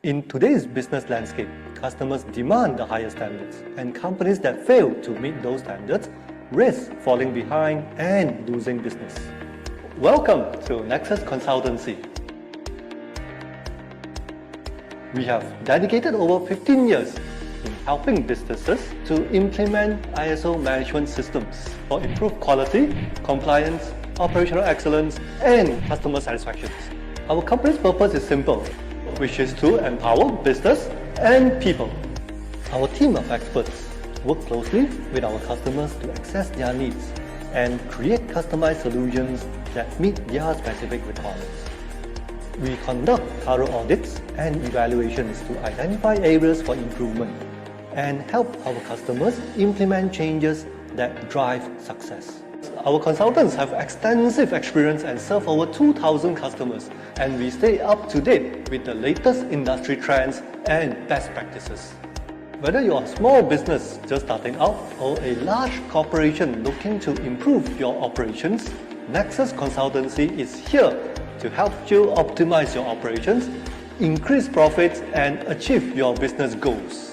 In today's business landscape, customers demand the highest standards, and companies that fail to meet those standards risk falling behind and losing business. Welcome to Nexus Consultancy. We have dedicated over 15 years in helping businesses to implement ISO management systems for improved quality, compliance, operational excellence, and customer satisfaction. Our company's purpose is simple, which is to empower business and people. Our team of experts work closely with our customers to access their needs and create customized solutions that meet their specific requirements. We conduct thorough audits and evaluations to identify areas for improvement and help our customers implement changes that drive success. Our consultants have extensive experience and serve over 2,000 customers, and we stay up to date with the latest industry trends and best practices. Whether you're a small business just starting out or a large corporation looking to improve your operations, Nexus Consultancy is here to help you optimize your operations, increase profits, and achieve your business goals.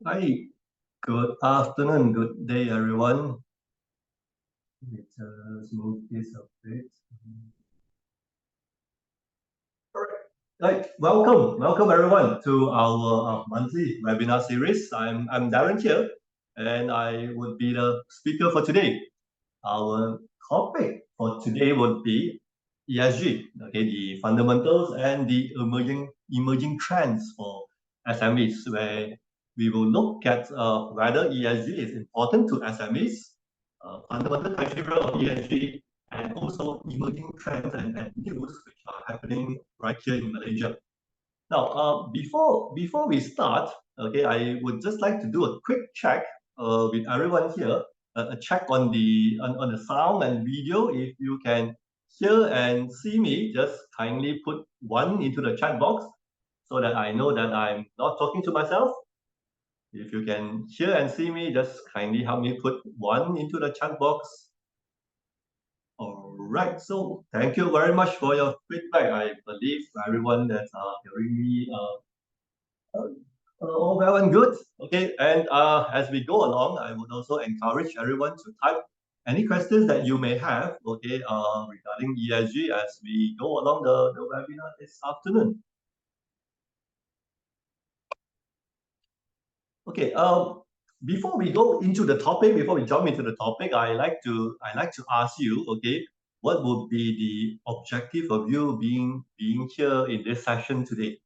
Hi, good afternoon, good day, everyone. Let's move this a bit. All right, welcome everyone to our monthly webinar series. I'm Darren here, and I would be the speaker for today. Our topic for today would be ESG, okay, the fundamentals and the emerging trends for SMEs, where we will look at whether ESG is important to SMEs, fundamental criteria of ESG, and also emerging trends and news which are happening right here in Malaysia. Now, before we start, okay, I would just like to do a quick check with everyone here, a check on the sound and video. If you can hear and see me, just kindly put 1 into the chat box so that I know that I'm not talking to myself. If you can hear and see me, just kindly help me put 1 into the chat box. All right, so thank you very much for your feedback. I believe everyone that's hearing me all well and good. Okay, and as we go along, I would also encourage everyone to type any questions that you may have, okay, regarding ESG as we go along the webinar this afternoon. Okay, before we go into the topic, before we jump into the topic, I like to ask you, okay, what would be the objective of you being here in this session today?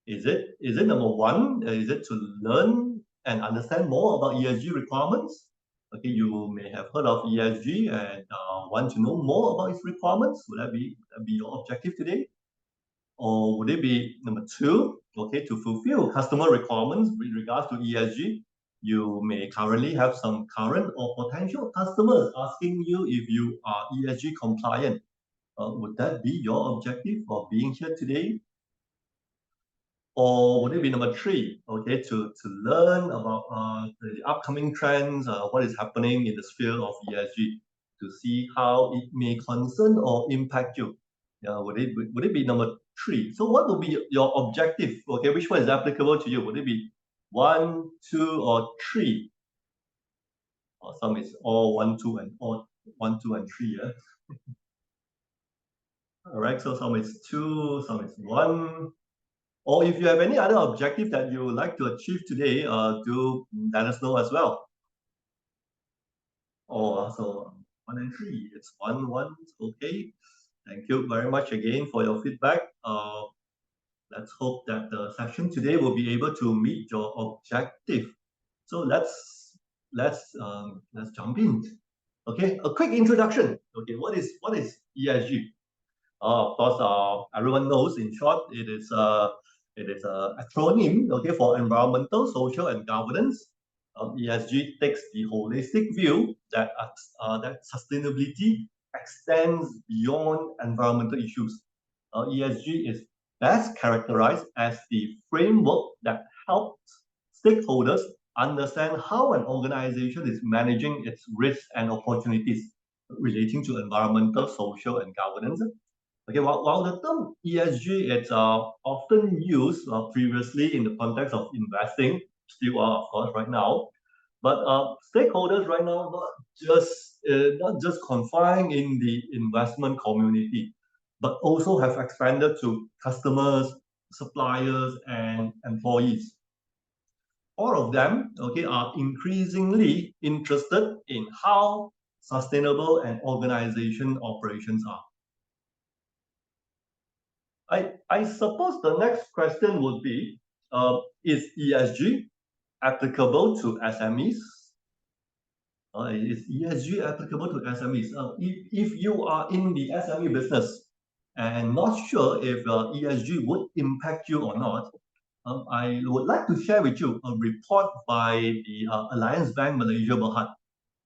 Is it number 1? Is it to learn and understand more about ESG requirements? Okay, you may have heard of ESG and want to know more about its requirements. Would that be your objective today? Or would it be number 2? Okay, to fulfill customer requirements with regards to ESG, you may currently have some current or potential customers asking you if you are ESG compliant. Would that be your objective of being here today? Or would it be number 3, okay, to learn about the upcoming trends, what is happening in the sphere of ESG, to see how it may concern or impact you? Would it be number 3? So what would be your objective? Okay, which one is applicable to you? Would it be 1, 2, or 3? Or some is all 1, 2, and all 1, 2, and 3. Yeah. All right. So some is 2, some is 1. Or if you have any other objective that you would like to achieve today, do let us know as well. Oh, so 1 and 3, it's 1, 1, okay. Thank you very much again for your feedback. Let's hope that the session today will be able to meet your objective. So let's jump in. Okay, a quick introduction. Okay, what is ESG? Of course, everyone knows. In short, it is It is an acronym, okay, for environmental, social, and governance. ESG takes the holistic view that that sustainability extends beyond environmental issues. ESG is best characterized as the framework that helps stakeholders understand how an organization is managing its risks and opportunities relating to environmental, social, and governance. Okay, while the term ESG is often used previously in the context of investing, still are of course right now, but stakeholders right now not just confined in the investment community, but also have expanded to customers, suppliers, and employees. All of them, okay, are increasingly interested in how sustainable an organization operations are. I suppose the next question would be, is ESG applicable to SMEs? Is ESG applicable to SMEs? If you are in the SME business and not sure if ESG would impact you or not, I would like to share with you a report by the Alliance Bank Malaysia Berhad.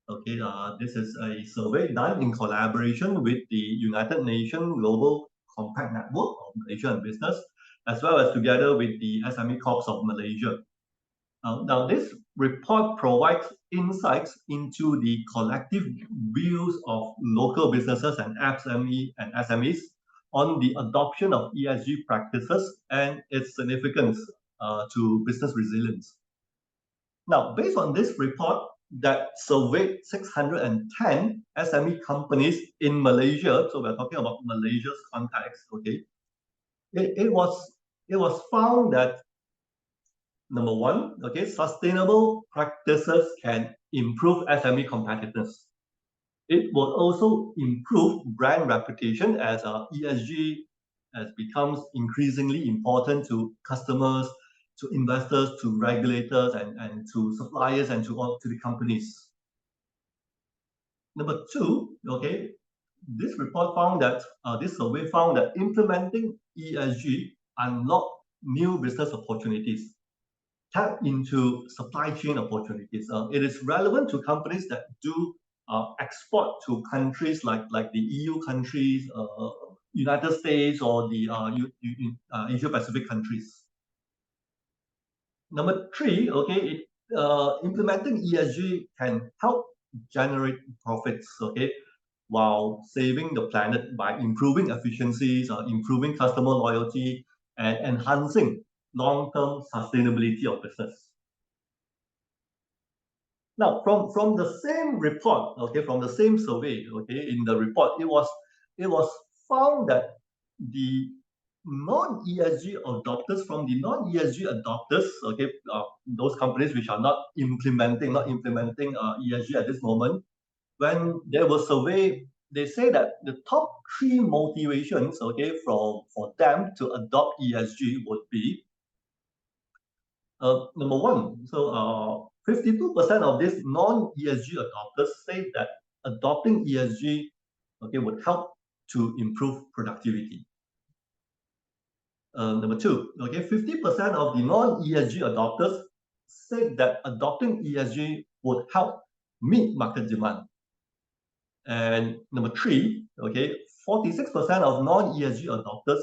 Okay, this is a survey done in collaboration with the United Nations Global Compact Network of Malaysia and Business, as well as together with the SME Corps of Malaysia. Now, this report provides insights into the collective views of local businesses and SMEs on the adoption of ESG practices and its significance to business resilience. Now, based on this report that surveyed 610 SME companies in Malaysia, so we're talking about Malaysia's context, okay, it was found that number one, okay, sustainable practices can improve SME competitiveness. It will also improve brand reputation as ESG becomes increasingly important to customers, to investors, to regulators, and to suppliers, and to the companies. Number two, okay, this report found that this survey found that implementing ESG unlock new business opportunities, tap into supply chain opportunities. It is relevant to companies that do export to countries like the EU countries, United States, or the Asia Pacific countries. Number three, okay, implementing ESG can help generate profits, okay, while saving the planet by improving efficiencies, improving customer loyalty, and enhancing long-term sustainability of business. Now, from the same report, okay, from the same survey, okay, in the report, it was found that the non-ESG adopters, okay, those companies which are not implementing ESG at this moment, when they were surveyed, they say that the top three motivations, okay, for them to adopt ESG would be number one. So 52% of these non-ESG adopters say that adopting ESG, okay, would help to improve productivity. Number two, okay, 50% of the non-ESG adopters said that adopting ESG would help meet market demand. And number three, okay, 46% of non-ESG adopters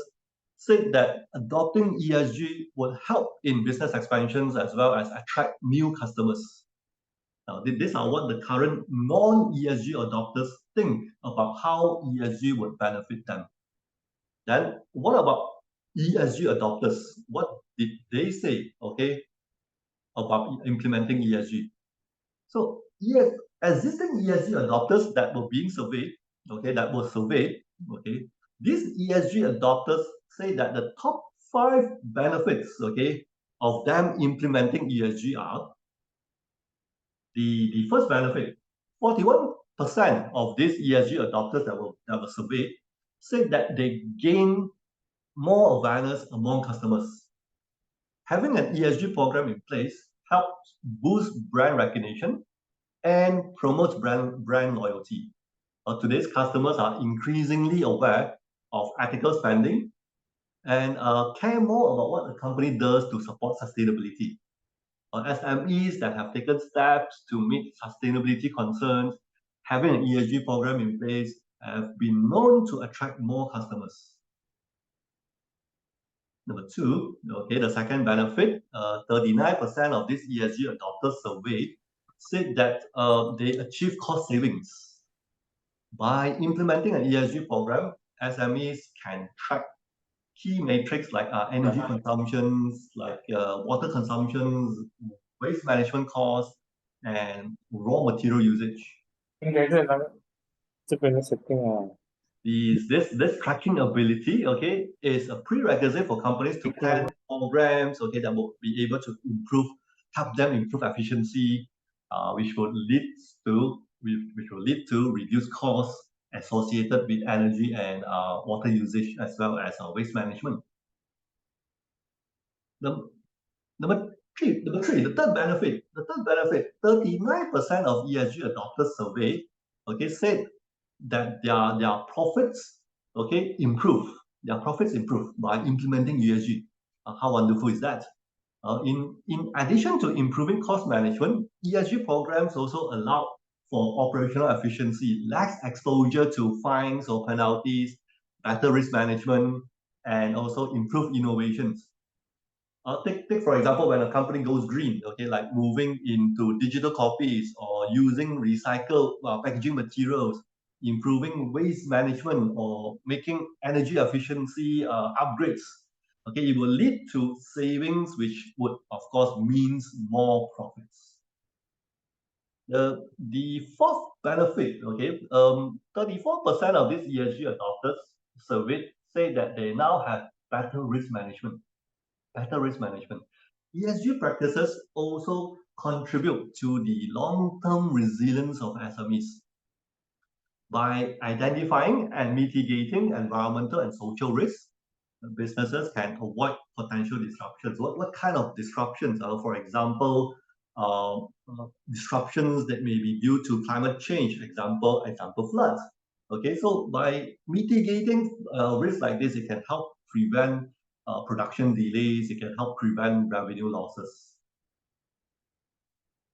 said that adopting ESG would help in business expansions as well as attract new customers. Now, these are what the current non-ESG adopters think about how ESG would benefit them. Then, what about ESG adopters? What did they say, okay, about implementing ESG? So, existing ESG adopters that were being surveyed, okay, these ESG adopters say that the top 5 benefits, okay, of them implementing ESG are the first benefit. 41% of these ESG adopters that were surveyed said that they gain more awareness among customers. Having an ESG program in place helps boost brand recognition and promotes brand loyalty. Today's customers are increasingly aware of ethical spending, and care more about what a company does to support sustainability. SMEs that have taken steps to meet sustainability concerns, having an ESG program in place, have been known to attract more customers. Number two, okay, the second benefit, 39% of this ESG adopters survey said that they achieve cost savings. By implementing an ESG program, SMEs can track key metrics like energy consumptions, like water consumptions, waste management costs, and raw material usage. 应该是这边的 setting 啊。This tracking ability, okay, is a prerequisite for companies to plan programs, okay, that will be able to help them improve efficiency, which will lead to reduced costs associated with energy and water usage, as well as waste management. Number three, the third benefit, 39% of ESG adopters surveyed, okay, said that their profits, okay, improve. Their profits improve by implementing ESG. How wonderful is that? In addition to improving cost management, ESG programs also allow for operational efficiency, less exposure to fines or penalties, better risk management, and also improve innovations. Take for example, when a company goes green, okay, like moving into digital copies or using recycled packaging materials, improving waste management, or making energy efficiency upgrades. Okay, it will lead to savings, which would, of course, means more profits. The fourth benefit, okay, 34% of these ESG adopters surveyed say that they now have better risk management. ESG practices also contribute to the long-term resilience of SMEs. By identifying and mitigating environmental and social risks, businesses can avoid potential disruptions. What kind of disruptions? For example, disruptions that may be due to climate change, example floods. Okay, so by mitigating risks like this, it can help prevent production delays, it can help prevent revenue losses.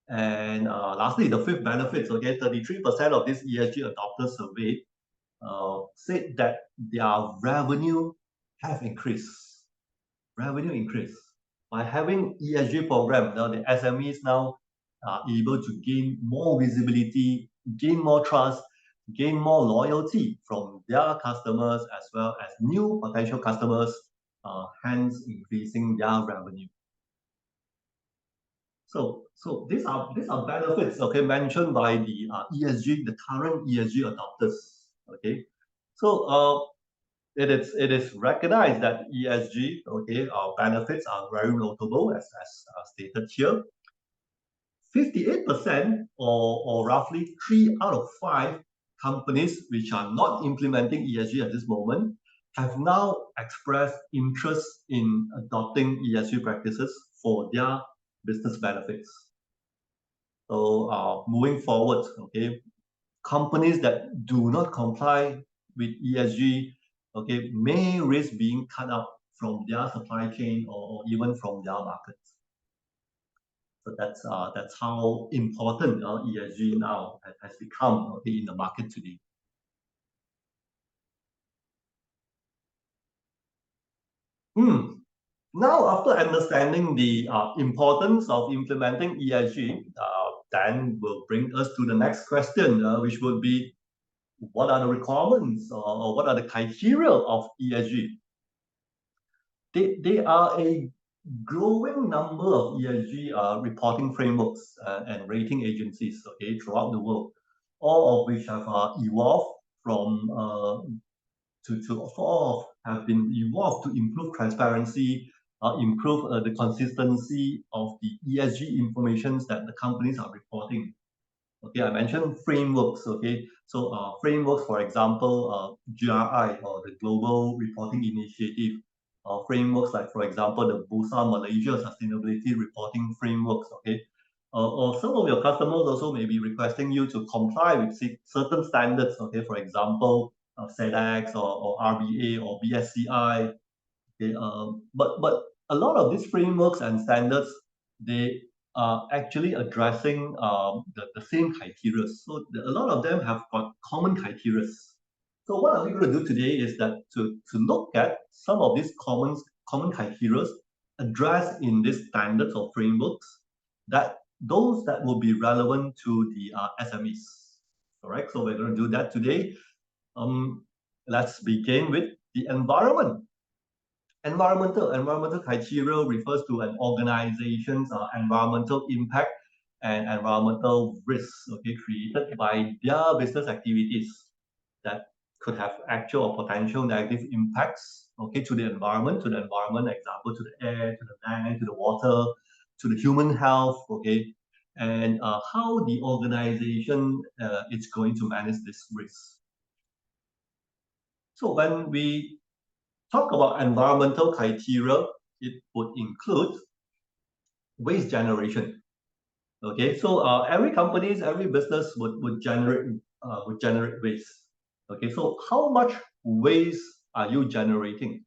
And lastly, the fifth benefits, okay, 33% of this ESG adopter survey said that their revenue have increased. Revenue increase. By having ESG program, now the SMEs now are able to gain more visibility, gain more trust, gain more loyalty from their customers as well as new potential customers, hence increasing their revenue. So these are benefits, okay, mentioned by the the current ESG adopters. Okay, so it is recognized that ESG, okay, benefits are very notable as stated here. 58% or roughly 3 out of 5 companies which are not implementing ESG at this moment have now expressed interest in adopting ESG practices for their business benefits. So moving forward, okay, companies that do not comply with ESG, okay, may risk being cut out from their supply chain or even from their markets. So that's how important ESG now has become, okay, in the market today. Now, after understanding the importance of implementing ESG, then will bring us to the next question, which would be, what are the requirements or what are the criteria of ESG? There are a growing number of ESG reporting frameworks and rating agencies, okay, throughout the world, all of which have evolved from have been evolved to improve transparency, improve the consistency of the ESG information that the companies are reporting. Okay, I mentioned frameworks. Okay, so frameworks, for example, GRI or the Global Reporting Initiative, frameworks like, for example, the Bursa Malaysia Sustainability Reporting Frameworks. Okay, or some of your customers also may be requesting you to comply with certain standards. Okay, for example, SEDAX or RBA or BSCI. Okay, but a lot of these frameworks and standards, they are actually addressing the same criteria. So a lot of them have got common criteria. So what are we going to do today is that to look at some of these common criteria addressed in these standards or frameworks, that those that will be relevant to the SMEs. All right, so we're going to do that today. Let's begin with the environment. Environmental criteria refers to an organization's environmental impact and environmental risks, okay, created by their business activities that could have actual or potential negative impacts, okay, to the environment, example, to the air, to the land, to the water, to the human health, okay, and how the organization is going to manage this risk. So when we talk about environmental criteria, it would include waste generation. Okay, so every companies, every business would generate waste. Okay, so how much waste are you generating?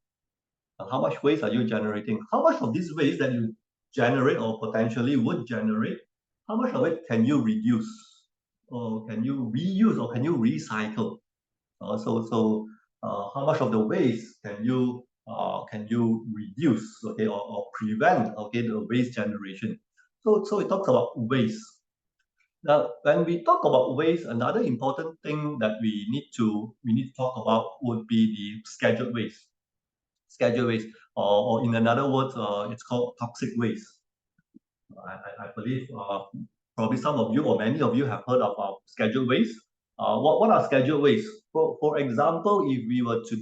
How much waste are you generating? How much of this waste that you generate or potentially would generate, how much of it can you reduce? Or can you reuse or can you recycle? How much of the waste can you reduce, okay, or prevent, okay, the waste generation? So it talks about waste. Now, when we talk about waste, another important thing that we need to talk about would be the scheduled waste. Scheduled waste, or in another words, it's called toxic waste. I believe probably some of you or many of you have heard about scheduled waste. What are scheduled waste? For example, if we were to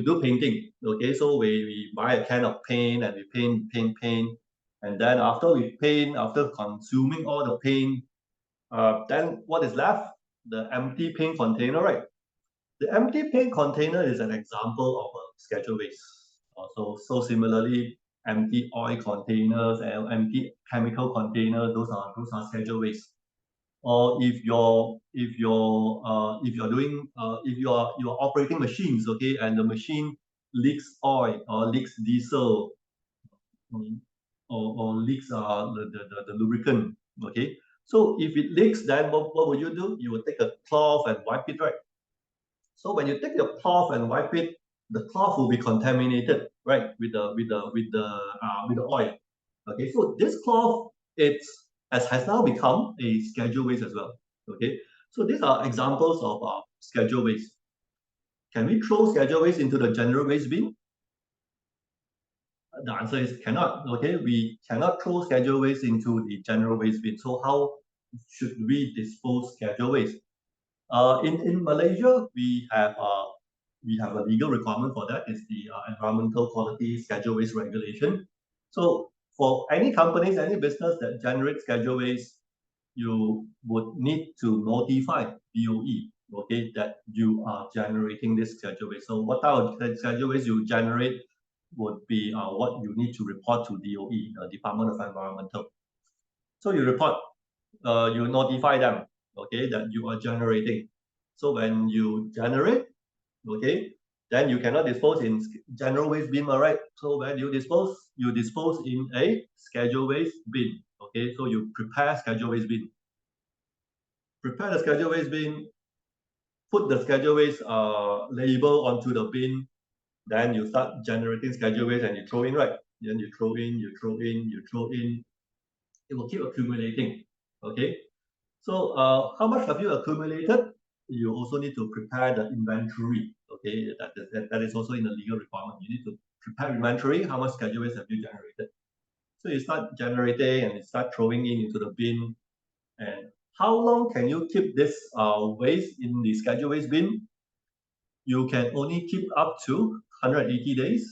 do painting, okay, so we buy a can of paint and we paint, and then after we paint, after consuming all the paint, then what is left? The empty paint container, right? The empty paint container is an example of a scheduled waste. So similarly, empty oil containers and empty chemical containers, those are scheduled waste. Or if you're operating machines, okay, and the machine leaks oil or leaks diesel, um, or leaks the lubricant, okay. So if it leaks, then what would you do? You will take a cloth and wipe it, right? So when you take your cloth and wipe it, the cloth will be contaminated, right, with the oil. Okay, so this cloth has now become a scheduled waste as well. Okay, so these are examples of scheduled waste. Can we throw scheduled waste into the general waste bin? The answer is cannot. Okay, we cannot throw scheduled waste into the general waste bin. So how should we dispose scheduled waste? In Malaysia, we have a legal requirement for that. It's the environmental quality schedule waste regulation. So for any companies, any business that generates schedule waste, you would need to notify DOE, okay, that you are generating this schedule waste. So what type of schedule waste you generate would be what you need to report to DOE, Department of Environmental. So you report, you notify them, okay, that you are generating. So when you generate, okay, then you cannot dispose in general waste bin, right? So when you dispose in a schedule waste bin, okay, so you prepare schedule waste bin, prepare the schedule waste bin, put the schedule waste label onto the bin, then you start generating schedule waste and you throw in, right? Then you throw in, you throw in, it will keep accumulating, okay. So how much have you accumulated? You also need to prepare the inventory. Okay, that is also in the legal requirement. You need to prepare inventory. How much schedule waste have you generated? So you start generating and you start throwing into the bin. And how long can you keep this waste in the schedule waste bin? You can only keep up to 180 days,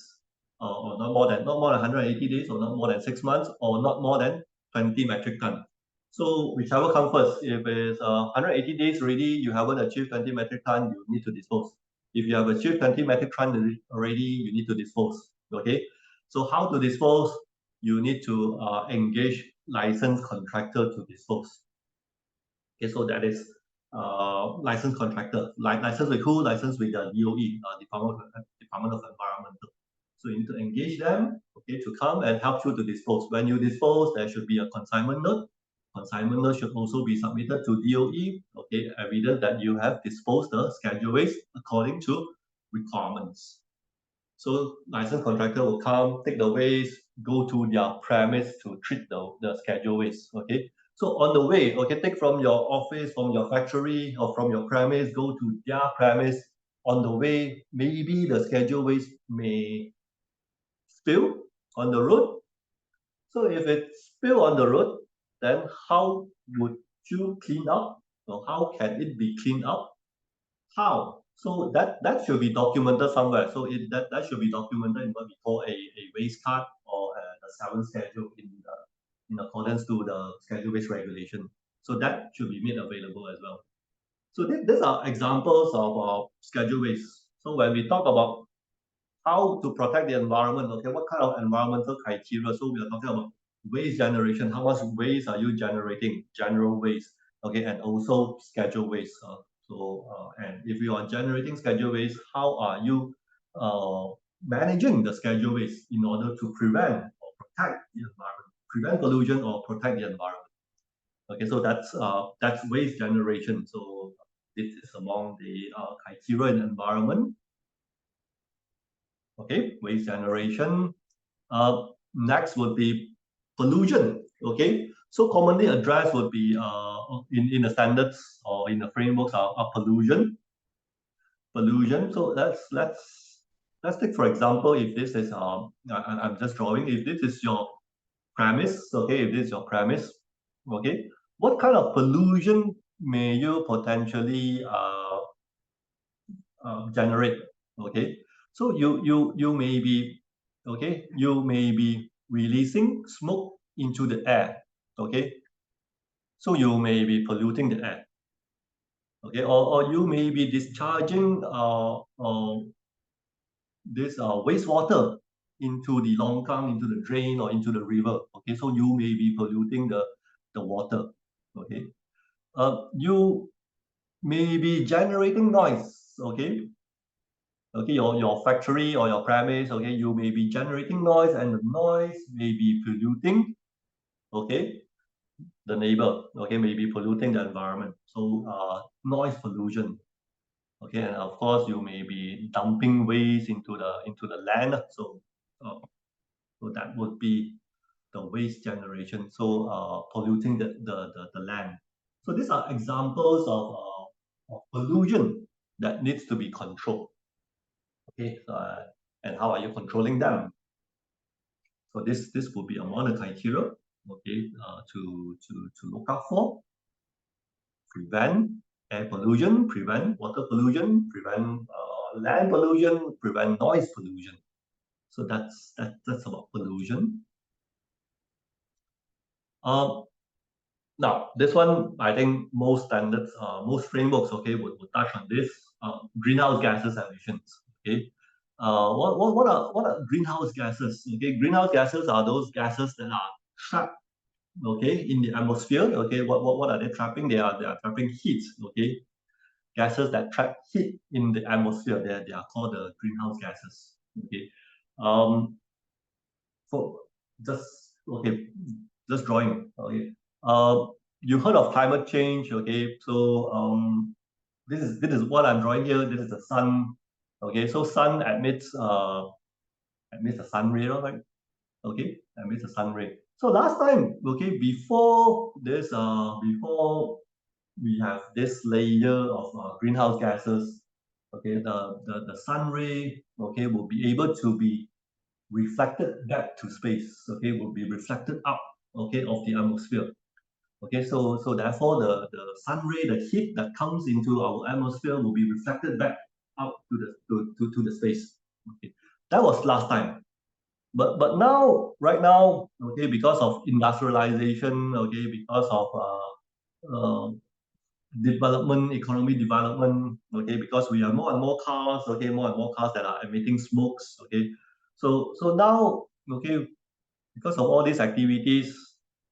or not more than 180 days, or not more than 6 months, or not more than 20 metric ton. So whichever comes first. If it's 180 days already, you haven't achieved 20 metric ton, you need to dispose. If you have achieved 20 metric ton already, you need to dispose. Okay. So how to dispose? You need to engage licensed contractor to dispose. Okay, so that is licensed contractor. License with who? License with the DOE, Department of Environmental. So you need to engage them, okay, to come and help you to dispose. When you dispose, there should be a consignment note. Consignment note should also be submitted to DOE, okay, evidence that you have disposed the scheduled waste according to requirements. So licensed contractor will come, take the waste, go to their premise to treat the scheduled waste, okay. So on the way, okay, take from your office, from your factory, or from your premise, go to their premise. On the way, maybe the scheduled waste may spill on the road. So if it spill on the road, then how would you clean up? Or how can it be cleaned up? How? So that should be documented somewhere. So that should be documented in what we call a waste card or a 7 schedule in accordance to the schedule waste regulation. So that should be made available as well. So these are examples of schedule waste. So when we talk about how to protect the environment, okay, what kind of environmental criteria? So we are talking about waste generation. How much waste are you generating? General waste, okay, and also schedule waste. And if you are generating schedule waste, how are you managing the schedule waste in order to prevent or protect the environment, prevent pollution or protect the environment? Okay, so that's waste generation. So this is among the criteria in environment. Okay, waste generation. Next would be pollution. Okay, so commonly addressed would be in the standards or in the frameworks are pollution. Pollution. So let's take for example, if this is I'm just drawing. If this is your premise, okay, if this is your premise, okay, what kind of pollution may you potentially generate? Okay, so you may be, okay, you may be releasing smoke into the air, okay, so you may be polluting the air, okay, or you may be discharging this wastewater into the longkang, into the drain or into the river, okay, so you may be polluting the water, okay. You may be generating noise, okay. Okay, your factory or your premise, okay, you may be generating noise and the noise may be polluting, okay, the neighbor, okay, may be polluting the environment. So noise pollution, okay, and of course you may be dumping waste into the land. So that would be the waste generation. So polluting the land. So these are examples of pollution that needs to be controlled. Okay, and how are you controlling them? So this would be among the criteria, okay, to look out for. Prevent air pollution, prevent water pollution, prevent land pollution, prevent noise pollution. So that's about pollution. Now this one, I think most standards, most frameworks, okay, would touch on this. Greenhouse gases emissions. Okay, what are greenhouse gases? Okay, greenhouse gases are those gases that are trapped, okay, in the atmosphere. Okay, what are they trapping? They are trapping heat. Okay, gases that trap heat in the atmosphere. They are called the greenhouse gases. Okay, for just okay, just drawing. Okay, you heard of climate change? Okay, so this is what I'm drawing here. This is the sun. Okay, so sun emits the sun ray, right? Okay, emits the sun ray. So last time, okay, before this, before we have this layer of greenhouse gases, okay, the sun ray, okay, will be able to be reflected back to space, okay, will be reflected up, okay, of the atmosphere. Okay, so therefore the sun ray, the heat that comes into our atmosphere will be reflected back out to the space. Okay, that was last time. But now, right now, okay, because of industrialization, okay, because of uh, development, economic development, okay, because we have more and more cars, okay, more and more cars that are emitting smokes, okay. So now, okay, because of all these activities,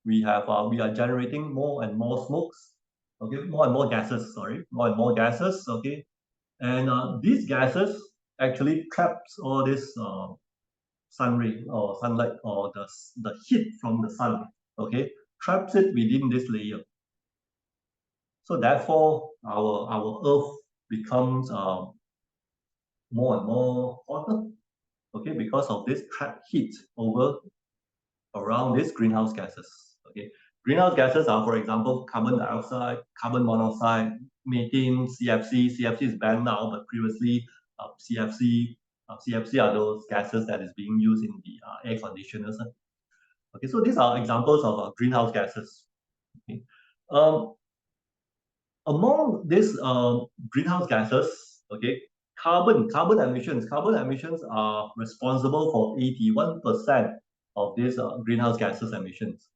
we are generating more and more smokes, okay, more and more gases, sorry, more and more gases, okay, and these gases actually traps all this sun ray or sunlight or the heat from the sun, okay, traps it within this layer. So therefore, our Earth becomes more and more hotter, okay, because of this trapped heat over around these greenhouse gases. Okay, greenhouse gases are, for example, carbon dioxide, carbon monoxide, methane, CFC. CFC is banned now, but previously CFC are those gases that is being used in the air conditioners. Okay, so these are examples of greenhouse gases. Okay. Among these greenhouse gases, okay, carbon emissions are responsible for 81% of these greenhouse gases emissions.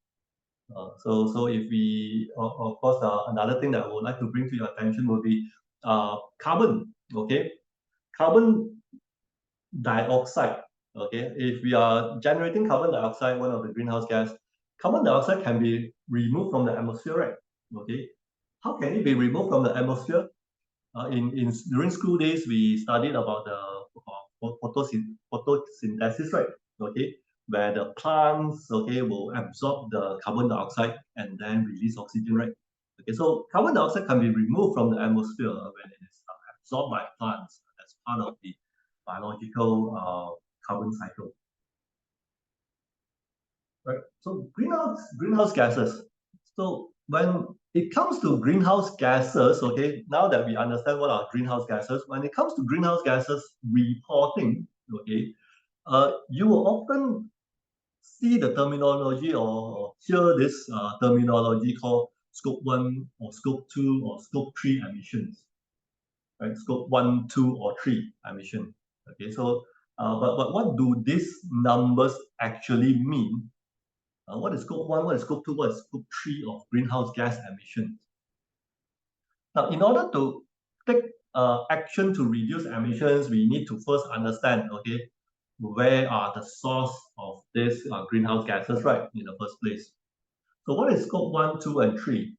So if we, of course, another thing that I would like to bring to your attention will be carbon. Okay, carbon dioxide. Okay, if we are generating carbon dioxide, one of the greenhouse gas, carbon dioxide can be removed from the atmosphere, right? Okay, how can it be removed from the atmosphere? In during school days, we studied about the photosynthesis, right? Okay, where the plants, okay, will absorb the carbon dioxide and then release oxygen, right? Okay, so carbon dioxide can be removed from the atmosphere when it is absorbed by plants as part of the biological carbon cycle. Right. So greenhouse gases. So when it comes to greenhouse gases, okay, now that we understand what are greenhouse gases, when it comes to greenhouse gases reporting, okay, you will often see the terminology or hear this terminology called scope 1 or scope 2 or scope 3 emissions, right? Scope 1, 2, or 3 emission. Okay, so but what do these numbers actually mean? What is scope 1, what is scope 2, what is scope 3 of greenhouse gas emissions? Now, in order to take action to reduce emissions, we need to first understand, okay, where are the source of these greenhouse gases, right, in the first place. So what is scope 1, 2, and 3?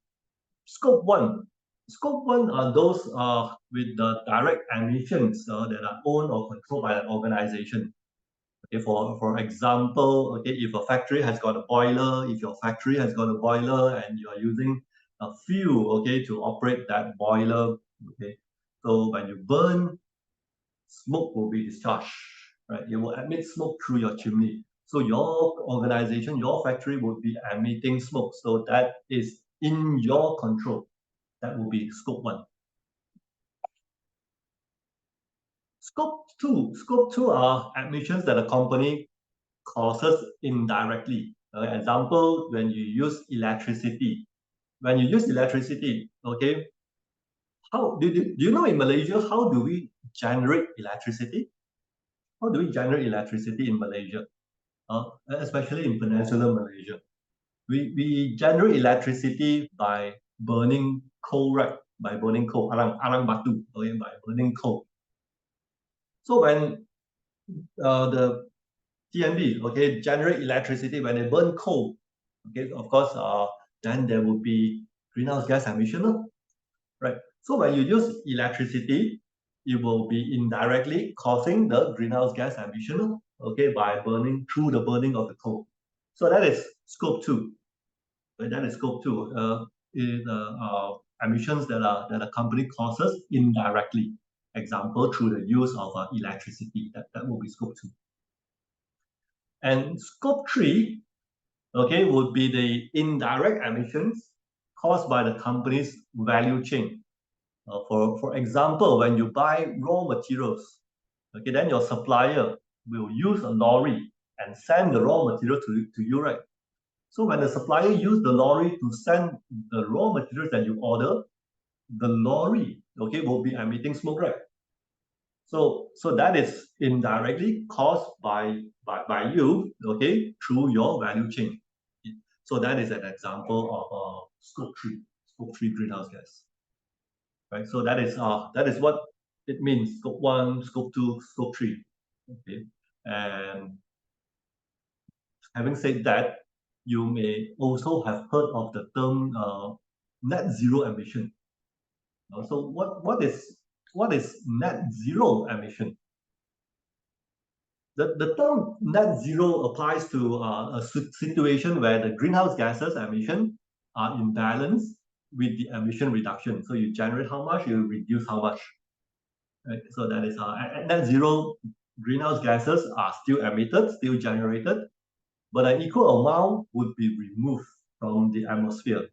Scope 1. Scope 1 are those with the direct emissions that are owned or controlled by an organization. Okay, for example, okay, if a factory has got a boiler, if your factory has got a boiler and you are using a fuel, okay, to operate that boiler, okay, so when you burn, smoke will be discharged, right? It will emit smoke through your chimney. So your organization, your factory would be emitting smoke. So that is in your control. That will be scope 1. Scope 2 are emissions that a company causes indirectly. Example, when you use electricity. When you use electricity, okay, how do you know in Malaysia, how do we generate electricity? How do we generate electricity in Malaysia? Especially in Peninsular Malaysia. We generate electricity by burning coal, right? By burning coal, arang batu, okay, by burning coal. So when the TNB, okay, generate electricity when they burn coal, okay, of course, then there will be greenhouse gas emission, right? So when you use electricity, it will be indirectly causing the greenhouse gas emission, okay, by burning through the burning of the coal. So that is scope 2. Right? That is scope 2. Emissions that a company causes indirectly. Example, through the use of electricity. That will be scope 2. And scope 3, okay, would be the indirect emissions caused by the company's value chain. For example, when you buy raw materials, okay, then your supplier will use a lorry and send the raw material to you, right? So when the supplier use the lorry to send the raw materials that you order, the lorry, okay, will be emitting smoke, right? So that is indirectly caused by you, okay, through your value chain. So that is an example of scope 3 greenhouse gas. Right. So that is what it means. Scope 1, scope 2, scope 3. Okay. And having said that, you may also have heard of the term net zero emission. So what is net zero emission? The term net zero applies to a situation where the greenhouse gases emission are in balance with the emission reduction. So you generate how much, you reduce how much. Right? So that is at net zero, greenhouse gases are still emitted, still generated, but an equal amount would be removed from the atmosphere,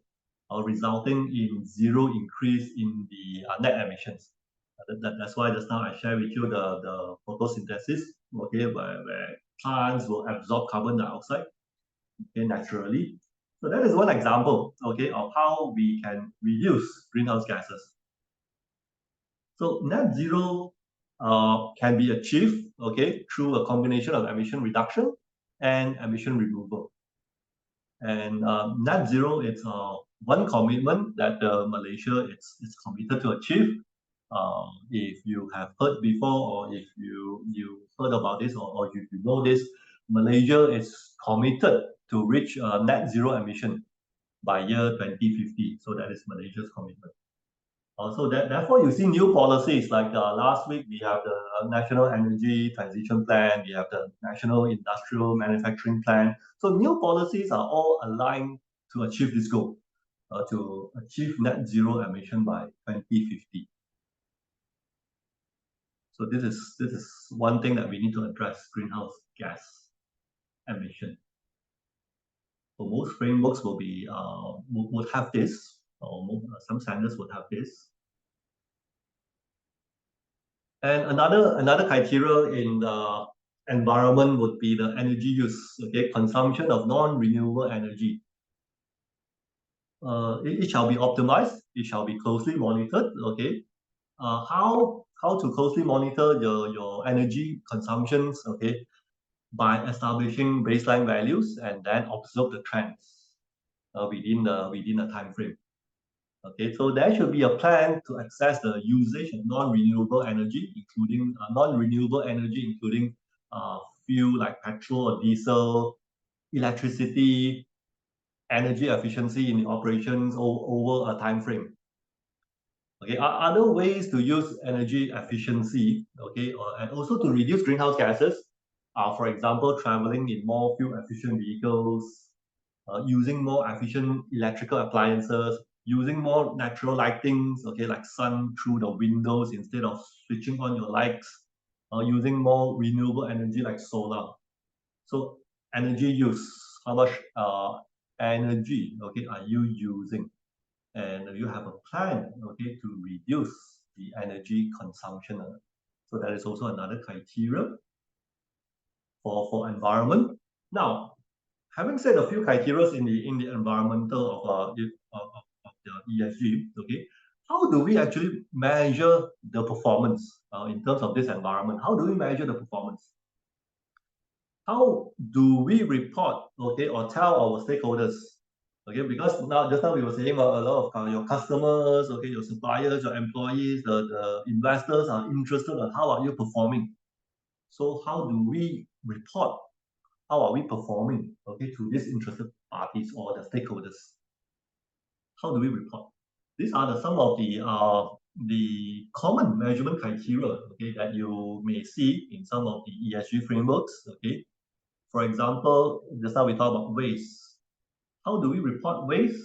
resulting in zero increase in the net emissions. That's why just now I shared with you the photosynthesis, okay, where plants will absorb carbon dioxide, okay, naturally. So that is one example, okay, of how we can reduce greenhouse gases. So net zero can be achieved, okay, through a combination of emission reduction and emission removal. And net zero is one commitment that Malaysia is committed to achieve. If you have heard before, or if you heard about this, or if you know this, Malaysia is committed to reach net zero emission by year 2050. So that is Malaysia's commitment. So therefore, you see new policies like last week we have the National Energy Transition Plan, we have the National Industrial Manufacturing Plan. So new policies are all aligned to achieve this goal, to achieve net zero emission by 2050. So this is one thing that we need to address: greenhouse gas emission. So most frameworks will be would have this, or some standards would have this. And another criteria in the environment would be the energy use, okay, consumption of non-renewable energy. It shall be optimized, it shall be closely monitored, okay. How to closely monitor your energy consumptions, okay, by establishing baseline values and then observe the trends within a time frame. Okay, so there should be a plan to assess the usage of non-renewable energy, including fuel like petrol or diesel, electricity, energy efficiency in the operations over a time frame. Okay, other ways to use energy efficiency, okay, and also to reduce greenhouse gases are, for example, traveling in more fuel-efficient vehicles, using more efficient electrical appliances, using more natural lightings, okay, like sun through the windows instead of switching on your lights, using more renewable energy like solar. So energy use, how much energy, okay, are you using? And you have a plan, okay, to reduce the energy consumption. So that is also another criteria for environment. Now, having said a few criteria in the environmental of the ESG, okay, how do we actually measure the performance in terms of this environment? How do we measure the performance? How do we report, okay, or tell our stakeholders, okay? Because just now we were saying a lot of your customers, okay, your suppliers, your employees, the investors are interested in how are you performing. So how do we report? How are we performing, okay, to these interested parties or the stakeholders? How do we report? These are some of the common measurement criteria, okay, that you may see in some of the ESG frameworks, okay. For example, just now we talked about waste. How do we report waste?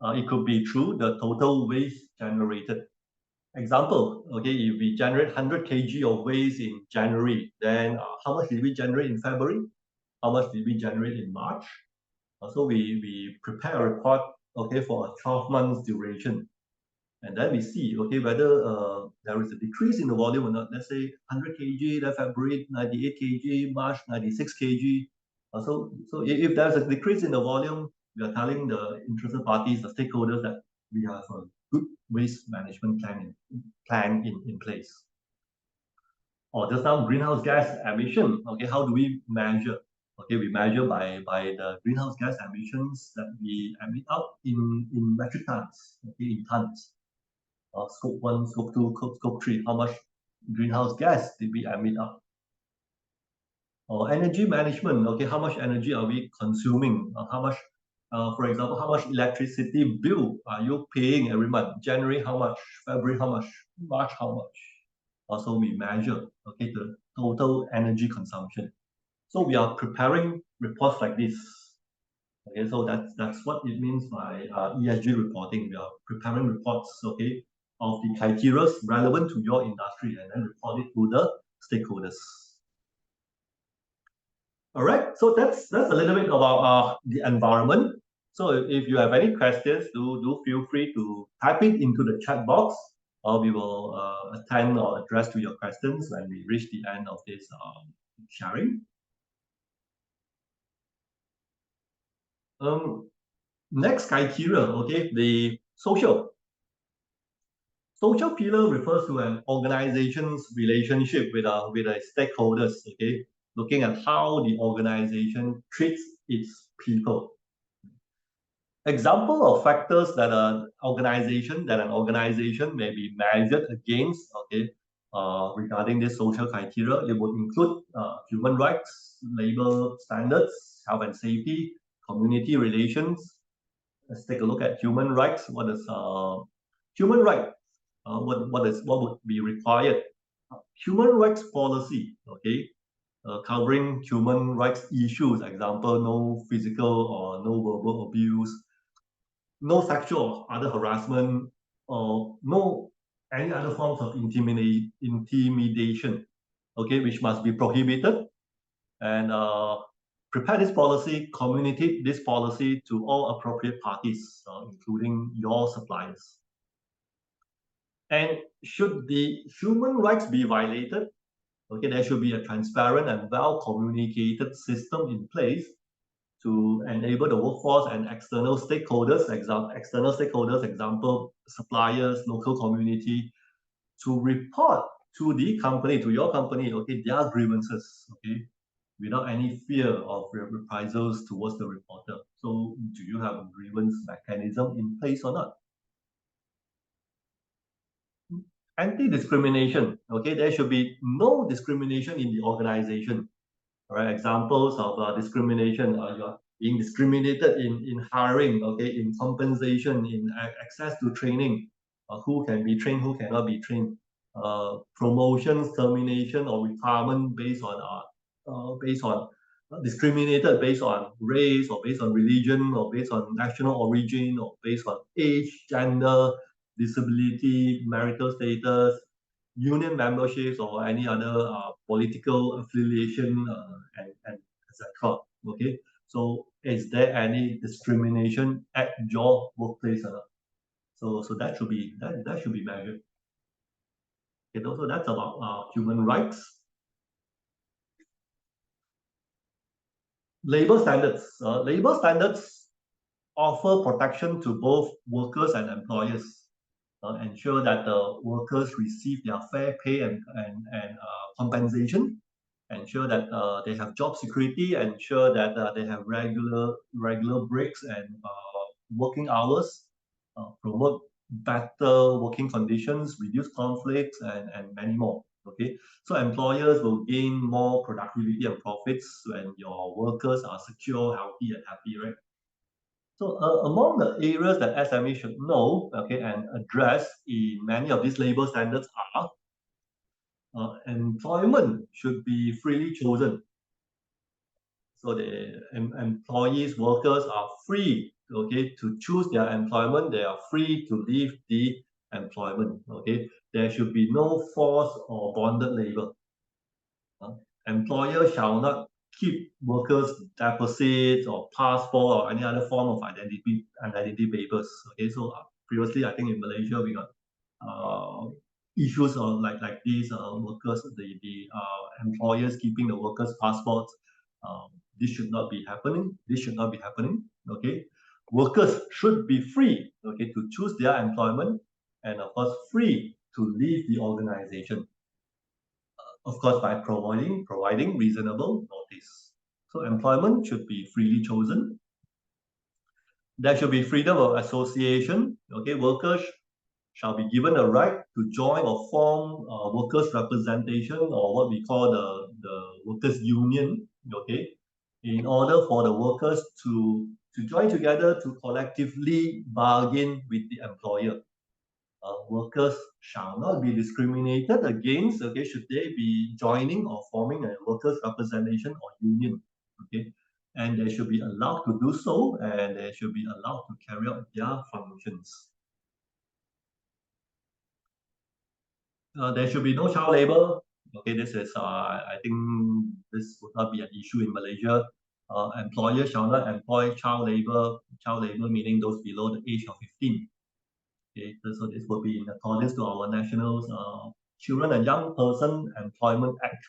It could be through the total waste generated. Example, okay, if we generate 100 kg of waste in January, then how much did we generate in February? How much did we generate in March? So we prepare a report, okay, for a 12 months duration. And then we see, okay, whether there is a decrease in the volume or not. Let's say 100 kg, then February 98 kg, March 96 kg. So if there's a decrease in the volume, we are telling the interested parties, the stakeholders, that we have a good waste management plan in place. Or just now, greenhouse gas emission. Okay, how do we measure? Okay, we measure by the greenhouse gas emissions that we emit out in metric tons, okay, in tons. Scope 1, Scope 2, Scope 3, how much greenhouse gas did we emit out? Or energy management, okay, how much energy are we consuming? How much, for example, how much electricity bill are you paying every month? January, how much? February, how much? March, how much? Also, we measure, okay, the total energy consumption. So we are preparing reports like this. Okay, so that's what it means by ESG reporting. We are preparing reports, okay, of the criteria relevant to your industry and then report it to the stakeholders. All right, so that's a little bit about the environment. So if you have any questions, do feel free to type it into the chat box, or we will attend or address to your questions when we reach the end of this sharing. Next criteria, okay, the social. Social pillar refers to an organization's relationship with a stakeholders, okay, looking at how the organization treats its people. Example of factors that an organization may be measured against, okay, regarding this social criteria, it would include human rights, labor standards, health and safety, community relations. Let's take a look at human rights. What is human right? What would be required? Human rights policy, okay, covering human rights issues. Example: no physical or no verbal abuse, no sexual or other harassment, or no any other forms of intimidation, okay, which must be prohibited. And prepare this policy, communicate this policy to all appropriate parties, including your suppliers. And should the human rights be violated, okay, there should be a transparent and well communicated system in place to enable the workforce and external stakeholders, example, suppliers, local community, to report to the company, to your company, okay, their grievances, okay, without any fear of reprisals towards the reporter. So do you have a grievance mechanism in place or not? Anti-discrimination, okay, there should be no discrimination in the organization. All right, examples of discrimination: you're being discriminated in hiring, okay, in compensation, in access to training, who can be trained, who cannot be trained, promotions, termination, or retirement based on discriminated based on race or based on religion or based on national origin or based on age, gender, disability, marital status, union memberships, or any other political affiliation, and etc. Okay, so is there any discrimination at your workplace or not? So that should be that should be measured. Okay, so that's about human rights. Labor standards. Labor standards offer protection to both workers and employers. Ensure that the workers receive their fair pay and compensation, ensure that they have job security, ensure that they have regular breaks and working hours, promote better working conditions, reduce conflicts, and many more. Okay, so employers will gain more productivity and profits when your workers are secure, healthy, and happy, right? So among the areas that SME should know, okay, and address in many of these labor standards are employment should be freely chosen. So the employees, workers are free, okay, to choose their employment. They are free to leave the employment. Okay, there should be no forced or bonded labor. Employer shall not keep workers' deposits or passport or any other form of identity papers. Okay, so previously I think in Malaysia we got issues of like these workers, the employers keeping the workers' passports. This should not be happening. This should not be happening. Okay, workers should be free, okay, to choose their employment, and of course free to leave the organization, of course by providing reasonable notice. So employment should be freely chosen. There should be freedom of association. Okay, workers shall be given a right to join or form workers' representation, or what we call the workers' union. Okay, in order for the workers to join together to collectively bargain with the employer. workers shall not be discriminated against, okay, should they be joining or forming a workers' representation or union, okay, and they should be allowed to do so, and they should be allowed to carry out their functions. There should be no child labor. Okay, this is, I think this would not be an issue in Malaysia. Employers shall not employ child labor meaning those below the age of 15. Okay, so this will be in accordance to our national Children and Young Person Employment Act.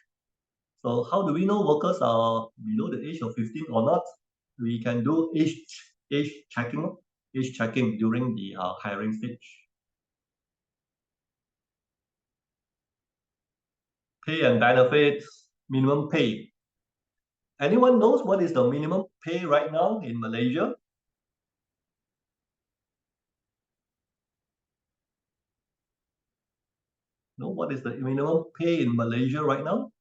So how do we know workers are below the age of 15 or not? We can do age checking during the hiring stage. Pay and benefits, minimum pay. Anyone knows what is the minimum pay right now in Malaysia? No, what is the minimum pay in Malaysia right now?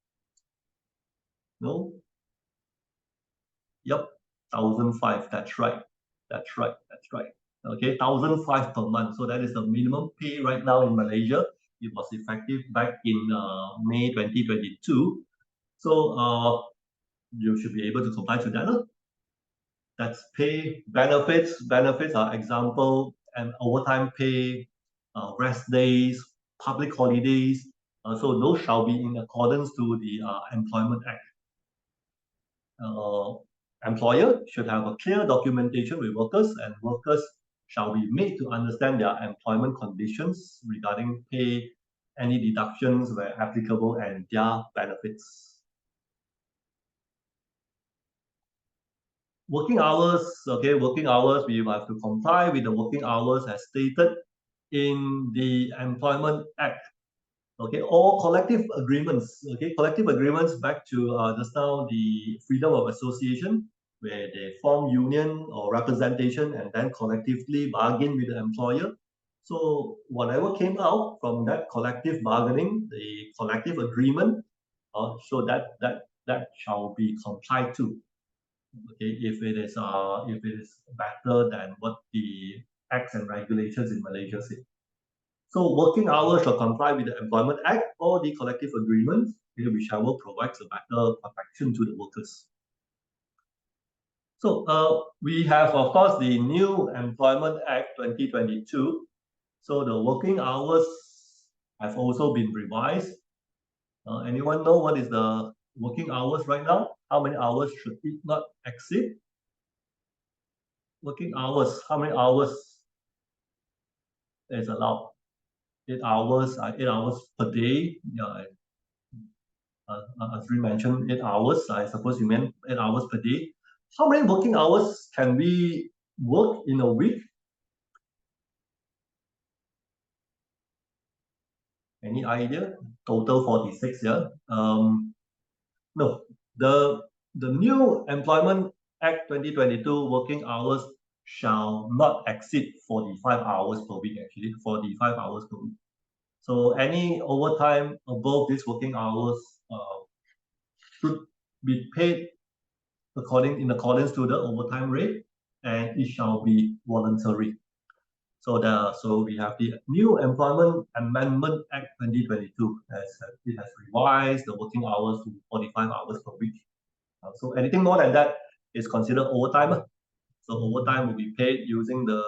No? Yep, 1,500. That's right. That's right. That's right. Okay, 1,500 per month. So that is the minimum pay right now in Malaysia. It was effective back in May 2022. So you should be able to comply to that. That's pay. Benefits. Benefits are example and overtime pay, rest days, public holidays. So those shall be in accordance to the Employment Act. Employer should have a clear documentation with workers, and workers shall be made to understand their employment conditions regarding pay, any deductions where applicable, and their benefits. Working hours, okay, working hours, we have to comply with the working hours as stated in the Employment Act. Okay, all collective agreements, okay, collective agreements back to just now the freedom of association, where they form union or representation and then collectively bargain with the employer. So whatever came out from that collective bargaining, the collective agreement, so that shall be complied to. Okay, if it is better than what the acts and regulations in Malaysia say. So working hours shall comply with the Employment Act or the collective agreement, whichever provides a better protection to the workers. So we have, of course, the new Employment Act 2022. So the working hours have also been revised. Anyone know what is the working hours right now? How many hours should it not exceed? Working hours, how many hours is allowed? 8 hours, 8 hours per day. Yeah, as we mentioned, 8 hours. I suppose you meant 8 hours per day. How many working hours can we work in a week? Any idea? Total 46, yeah. No, the new Employment Act 2022 working hours shall not exceed 45 hours per week, actually, 45 hours per week. So any overtime above these working hours should be paid in accordance to the overtime rate, and it shall be voluntary. So we have the new Employment Amendment Act 2022 as it has revised the working hours to 45 hours per week. So anything more than that is considered overtime. So overtime will be paid using the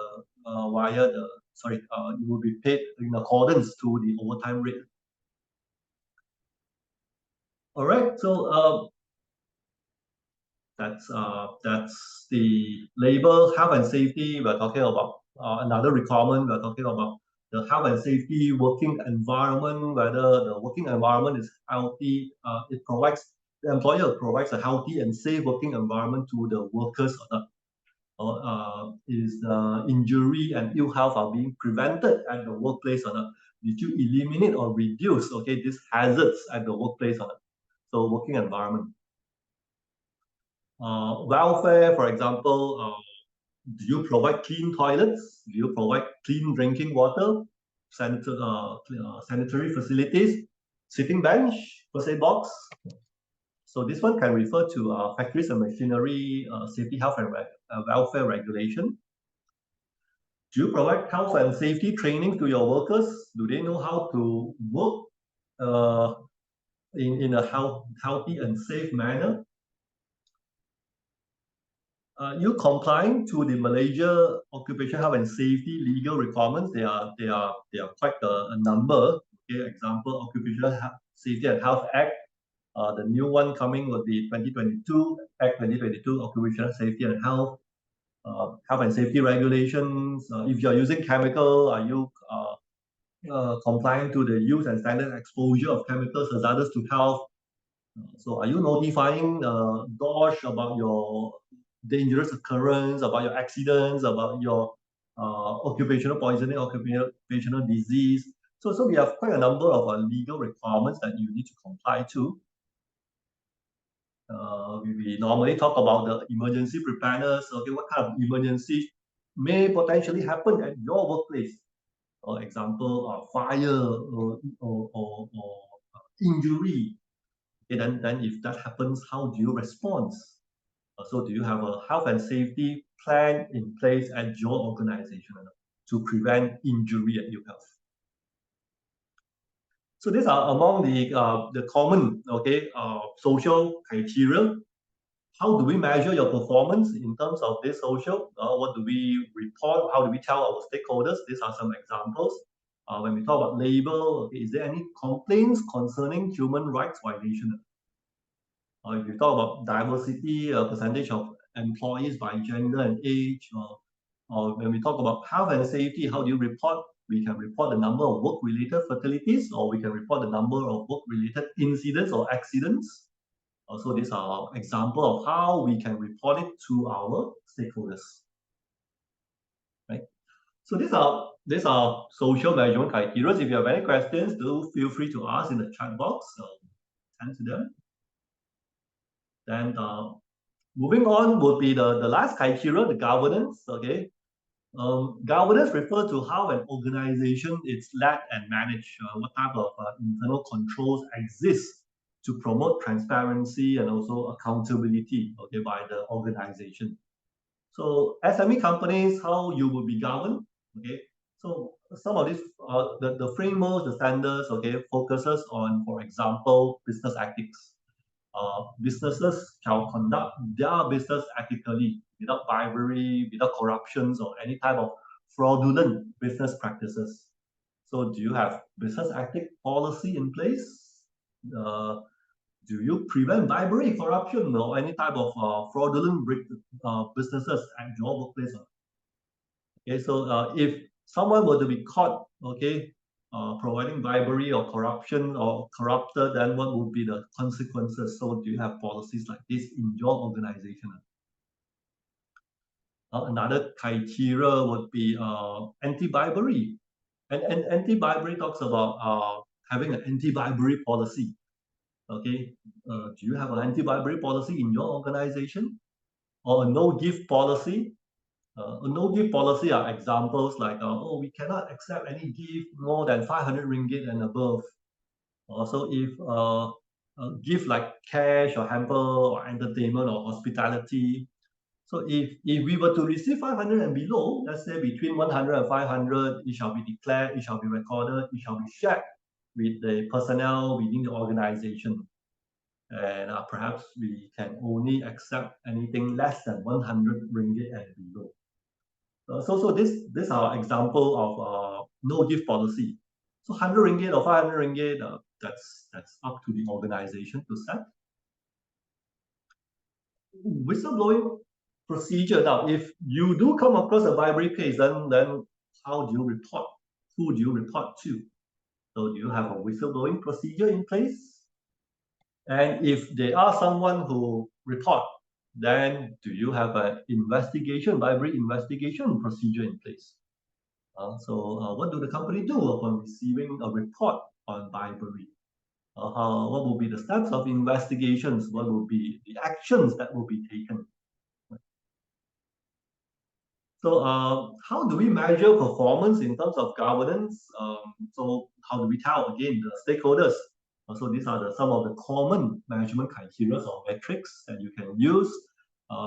it will be paid in accordance to the overtime rate. All right, so that's the labor, health and safety. We're talking about another requirement. We're talking about the health and safety working environment, whether the working environment is healthy. The employer provides a healthy and safe working environment to the workers or not. Is injury and ill health are being prevented at the workplace or not? Did you eliminate or reduce, okay, these hazards at the workplace or not? So working environment. Welfare, for example, do you provide clean toilets? Do you provide clean drinking water, sanitary facilities, sitting bench, first aid box? So this one can refer to factories and machinery safety, health and welfare regulation. Do you provide health and safety training to your workers? Do they know how to work uh, in a healthy and safe manner? You complying to the Malaysia Occupational Health and Safety legal requirements? They are quite a number. Okay, example, Occupational Safety and Health Act. The new one coming will be 2022 Act 2022 Occupational Safety and Health. Health and safety regulations. If you're using chemical, are you complying to the use and standard exposure of chemicals hazardous to health? So are you notifying DOSH about your dangerous occurrence, about your accidents, about your occupational poisoning, occupational disease? So we have quite a number of legal requirements that you need to comply to. We normally talk about the emergency preparedness. Okay, what kind of emergency may potentially happen at your workplace? For example, fire or injury. Okay, then if that happens, how do you respond? So do you have a health and safety plan in place at your organization to prevent injury at your health? So these are among the common social criteria. How do we measure your performance in terms of this social? What do we report? How do we tell our stakeholders? These are some examples. When we talk about labor, okay, is there any complaints concerning human rights violation? If you talk about diversity, percentage of employees by gender and age, or when we talk about health and safety, how do you report? We can report the number of work-related fatalities, or we can report the number of work-related incidents or accidents. So these are example of how we can report it to our stakeholders, right? So these are social measurement criteria. If you have any questions, do feel free to ask in the chat box. Answer them. Then moving on would be the last criteria, the governance. Okay, governance refers to how an organization is led and managed, what type of internal controls exist to promote transparency and also accountability, okay, by the organization. So SME companies, how you will be governed, okay. So some of these, the frameworks, the standards, okay, focuses on, for example, business ethics. Businesses shall conduct their business ethically, without bribery, without corruptions, or any type of fraudulent business practices. So do you have business ethic policy in place? Do you prevent bribery, corruption, or any type of fraudulent businesses at your workplace? Okay, so if someone were to be caught, okay, providing bribery or corruption or corrupted, then what would be the consequences? So do you have policies like this in your organization? Another criteria would be anti-bribery. And anti-bribery talks about having an anti-bribery policy. Okay, do you have an anti-bribery policy in your organization? Or a no-gift policy? A no-gift policy are examples like, oh, we cannot accept any gift more than 500 ringgit and above. Also, if a gift like cash or hamper or entertainment or hospitality. So if we were to receive 500 and below, let's say between 100 and 500, it shall be declared, it shall be recorded, it shall be shared with the personnel within the organization. And perhaps we can only accept anything less than 100 ringgit and below. So this are example of no gift policy. So 100 ringgit or 500 ringgit, that's up to the organization to set. Whistleblowing procedure. Now, if you do come across a bribery case, then how do you report? Who do you report to? So do you have a whistleblowing procedure in place? And if there are someone who report, then do you have an bribery investigation procedure in place? So what do the company do upon receiving a report on bribery? What will be the steps of investigations? What will be the actions that will be taken? So how do we measure performance in terms of governance? So how do we tell, again, the stakeholders? So these are some of the common management criteria or metrics that you can use.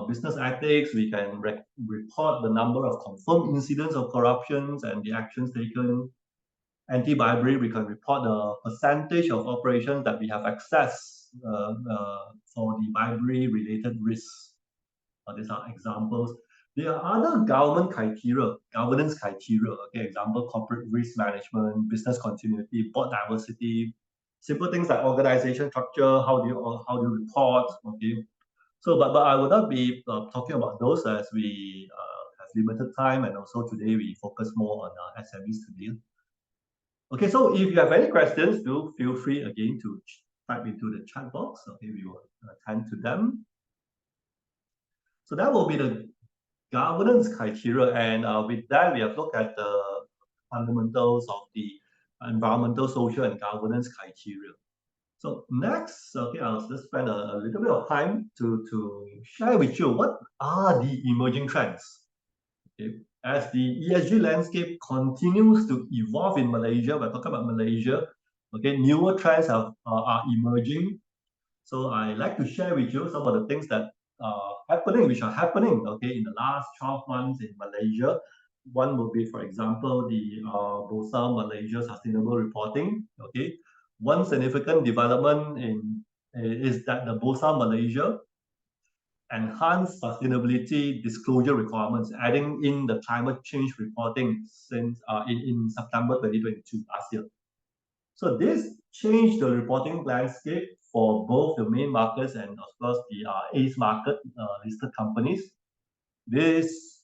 business ethics, we can report the number of confirmed incidents of corruptions and the actions taken. Anti-bribery, we can report the percentage of operations that we have access for the bribery-related risks. These are examples. There are other government criteria, governance criteria. Okay, example, corporate risk management, business continuity, board diversity, simple things like organization structure, how do you report, okay. So, but I would not be talking about those as we have limited time, and also today we focus more on SMEs today. Okay, so if you have any questions, do feel free again to type into the chat box. Okay, we will attend to them. So that will be the governance criteria, and with that, we have looked at the fundamentals of the environmental, social, and governance criteria. So next, okay, I'll just spend a little bit of time to share with you what are the emerging trends. Okay. As the ESG landscape continues to evolve in Malaysia, we're talking about Malaysia, okay, newer trends are emerging. So I like to share with you some of the things that which are happening, okay, in the last 12 months in Malaysia. One would be, for example, the Bursa Malaysia Sustainable Reporting. Okay, one significant development is that the Bursa Malaysia enhanced sustainability disclosure requirements, adding in the climate change reporting since in September 2022 last year. So this changed the reporting landscape for both the main markets and of course the ACE market listed companies. This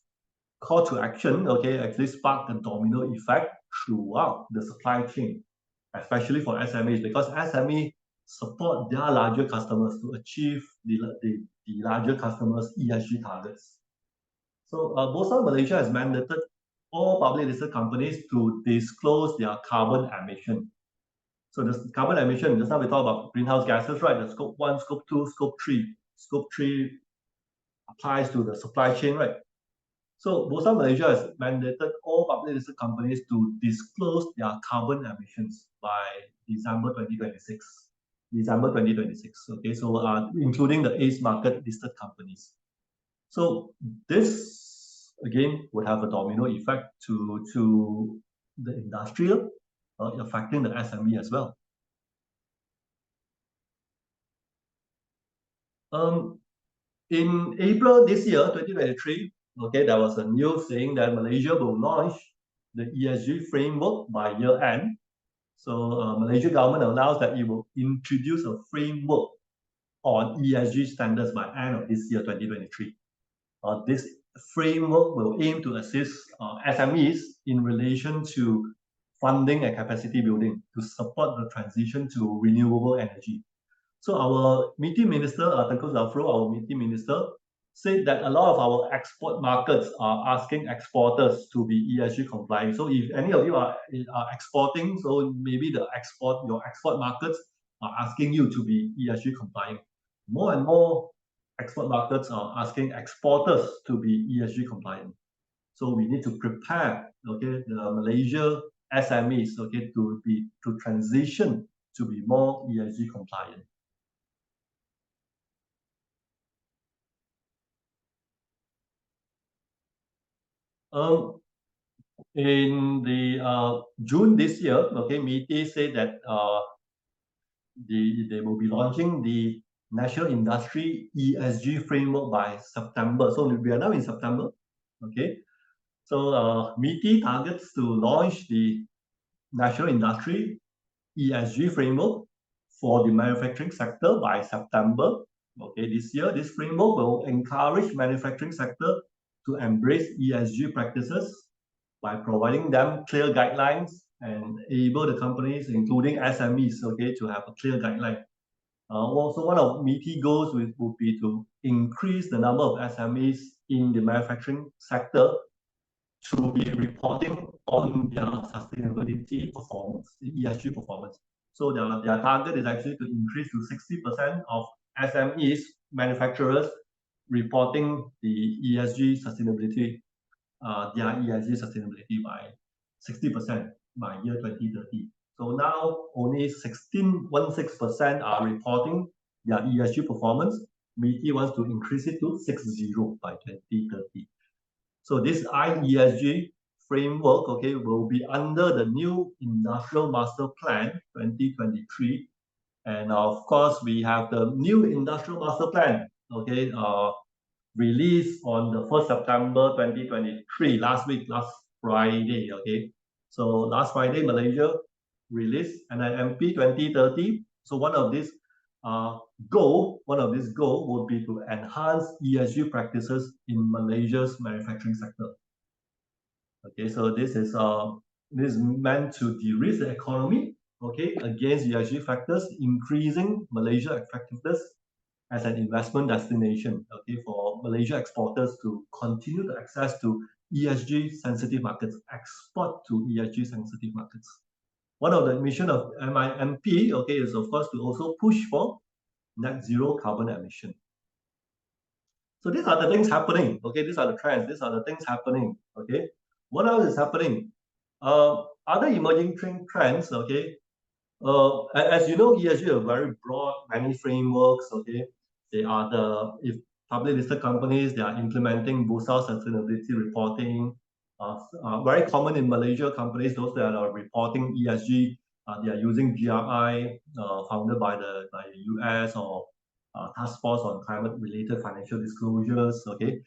call to action, okay, actually sparked a domino effect throughout the supply chain, especially for SMEs, because SME support their larger customers to achieve the larger customers' ESG targets. So Bursa Malaysia has mandated all public listed companies to disclose their carbon emission. So the carbon emission, just now we talk about greenhouse gases, right? The scope 1, scope 2, scope 3. Scope 3 applies to the supply chain, right? So Bursa Malaysia has mandated all public listed companies to disclose their carbon emissions by December 2026. December 2026, okay? So including the ACE market listed companies. So this, again, would have a domino effect to the industrial, affecting the SME as well. In April this year, 2023, okay, there was a news saying that Malaysia will launch the ESG framework by year end. So Malaysia government announced that it will introduce a framework on ESG standards by end of this year, 2023. This framework will aim to assist SMEs in relation to funding and capacity building to support the transition to renewable energy. So our MITI Minister, Tengku Zafrul, our MITI Minister, said that a lot of our export markets are asking exporters to be ESG compliant. So if any of you are exporting, so maybe your export markets are asking you to be ESG compliant. More and more export markets are asking exporters to be ESG compliant. So we need to prepare, okay, the Malaysia SMEs, okay, to transition to be more ESG compliant. In the June this year, okay, MITI said that they will be launching the National Industry ESG Framework by September. So we are now in September, okay. So MITI targets to launch the National Industry ESG Framework for the manufacturing sector by September, okay, this year. This framework will encourage manufacturing sector to embrace ESG practices by providing them clear guidelines and enable the companies, including SMEs, okay, to have a clear guideline. Also, one of MITI goals would be to increase the number of SMEs in the manufacturing sector to be reporting on their sustainability performance, ESG performance. So their target is actually to increase to 60% of SMEs, manufacturers, reporting the ESG sustainability, their ESG sustainability by 60% by year 2030. So now only 16% are reporting their ESG performance, MITI wants to increase it to 60 by 2030. So this IESG framework, okay, will be under the new Industrial Master Plan 2023. And of course, we have the new Industrial Master Plan, okay, released on the 1st September 2023, last Friday, okay. So last Friday, Malaysia released NIMP 2030. So one of these goal would be to enhance ESG practices in Malaysia's manufacturing sector. Okay, so this is meant to de-risk the economy, okay, against ESG factors, increasing Malaysia effectiveness as an investment destination, okay, for Malaysia exporters to continue to access to ESG sensitive markets, export to ESG sensitive markets. One of the mission of MIMP, okay, is of course to also push for net zero carbon emission. So these are the things happening, okay, these are the trends, these are the things happening, okay. What else is happening? Other emerging trends, okay, as you know, ESG are very broad, many frameworks, okay. They are if public listed companies, they are implementing Bursa sustainability reporting. Very common in Malaysia companies, those that are reporting ESG, they are using GRI, founded by the US or Task Force on Climate-related Financial Disclosures, okay.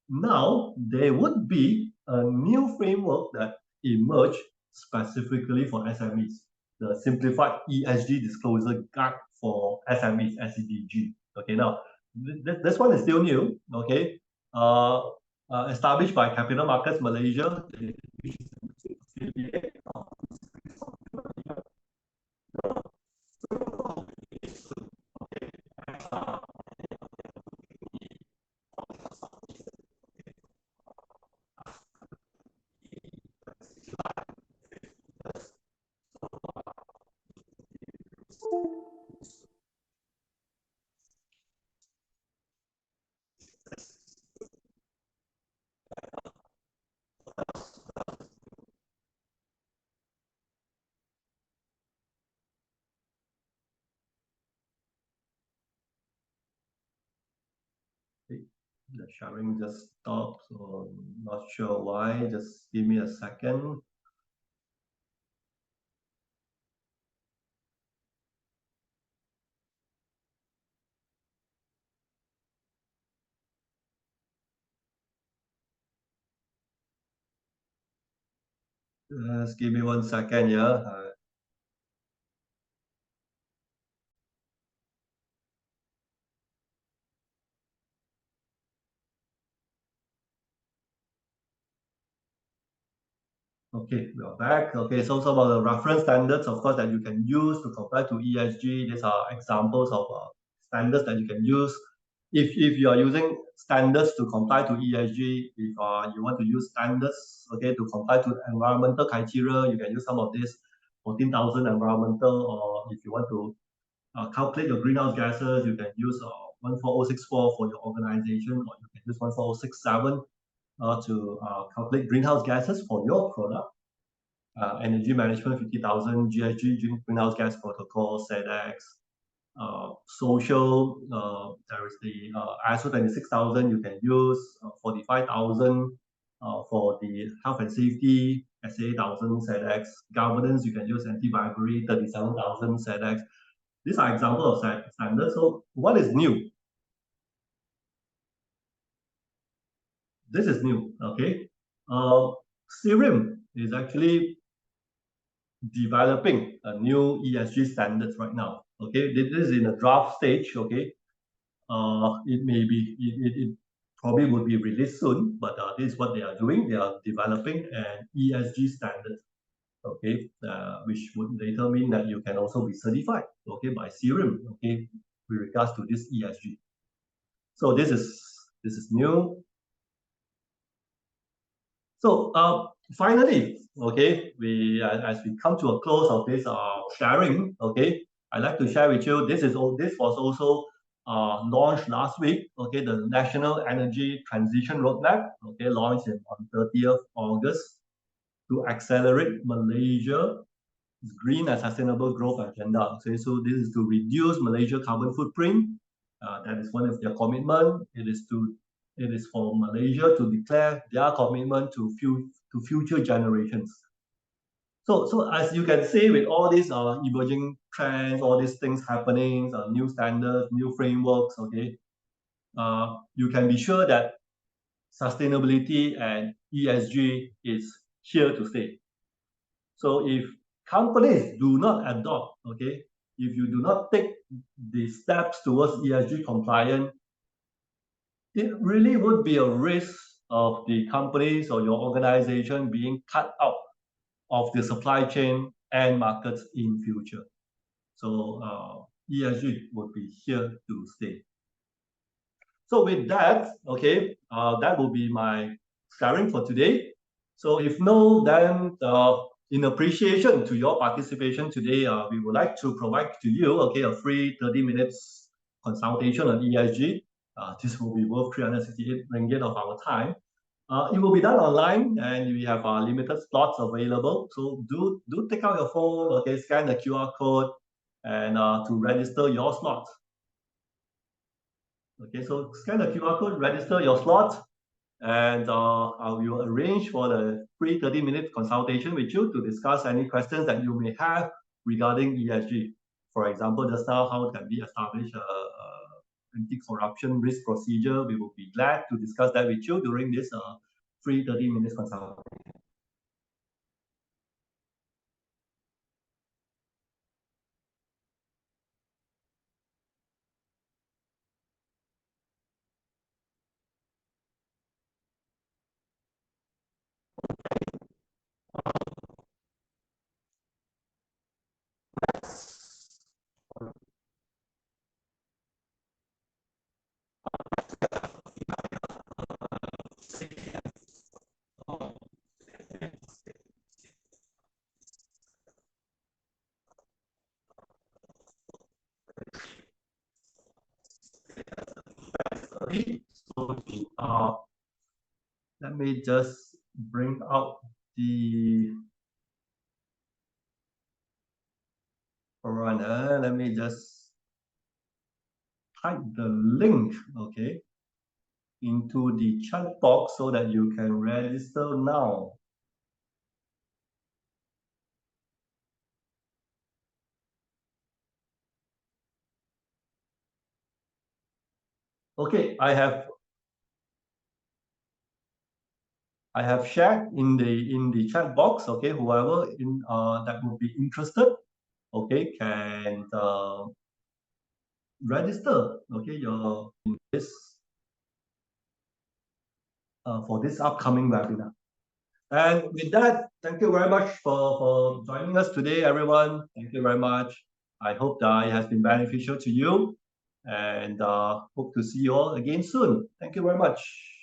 Now, there would be a new framework that emerged specifically for SMEs, the Simplified ESG Disclosure Guide for SMEs, SEDG. Okay, now, this one is still new, okay, established by Capital Markets Malaysia, which is an affiliate of the sharing just stopped, so not sure why. Just give me a second. Just give me 1 second, yeah. Okay, we are back. Okay, so some of the reference standards, of course, that you can use to comply to ESG. These are examples of standards that you can use. If you are using standards to comply to ESG, if you want to use standards, okay, to comply to environmental criteria, you can use some of these 14,000 environmental, or if you want to calculate your greenhouse gases, you can use 14064 for your organization, or you can use 14067 to calculate greenhouse gases for your product. Energy management 50,000, GSG, greenhouse gas protocol, SEDEX. Social, there is the ISO 26000 you can use, 45,000 for the health and safety, SA 1000 SEDEX. Governance, you can use anti-bribery, 37,000 SEDEX. These are examples of standards. So what is new? This is new, okay? Serum is actually developing a new ESG standards right now, okay? This is in a draft stage, okay? It probably will be released soon, but this is what they are doing. They are developing an ESG standard, okay, which would later mean that you can also be certified, okay, by Serum, okay, with regards to this ESG. So this is new. So finally, okay, as we come to a close of this sharing, okay, I'd like to share with you. This was also launched last week. Okay, the National Energy Transition Roadmap. Okay, launched on 30th August to accelerate Malaysia's green and sustainable growth agenda. Okay, so this is to reduce Malaysia carbon footprint, That is one of their commitment. It is for Malaysia to declare their commitment to future generations. So as you can see, with all these emerging trends, all these things happening, new standards, new frameworks, okay, you can be sure that sustainability and ESG is here to stay. So if companies do not adopt, okay, if you do not take the steps towards ESG compliance, it really would be a risk of the companies or your organization being cut out of the supply chain and markets in future. So ESG would be here to stay. So with that, okay, that will be my sharing for today. So if no, then in appreciation to your participation today, we would like to provide to you, okay, a free 30 minutes consultation on ESG. This will be worth 368 ringgit of our time. It will be done online, and we have limited slots available. So do take out your phone, okay, scan the QR code, and to register your slot. Okay, so scan the QR code, register your slot, and I will arrange for the free 30-minute consultation with you to discuss any questions that you may have regarding ESG. For example, just now, how can we establish a anti-corruption risk procedure? We will be glad to discuss that with you during this free 30 minutes consultation. So let me just bring out the runner. Let me just type the link, okay, into the chat box so that you can register now. Okay, I have shared in the chat box. Okay, whoever that would be interested, okay, can register. Okay, your this for this upcoming webinar. And with that, thank you very much for joining us today, everyone. Thank you very much. I hope that it has been beneficial to you, and hope to see you all again soon. Thank you very much.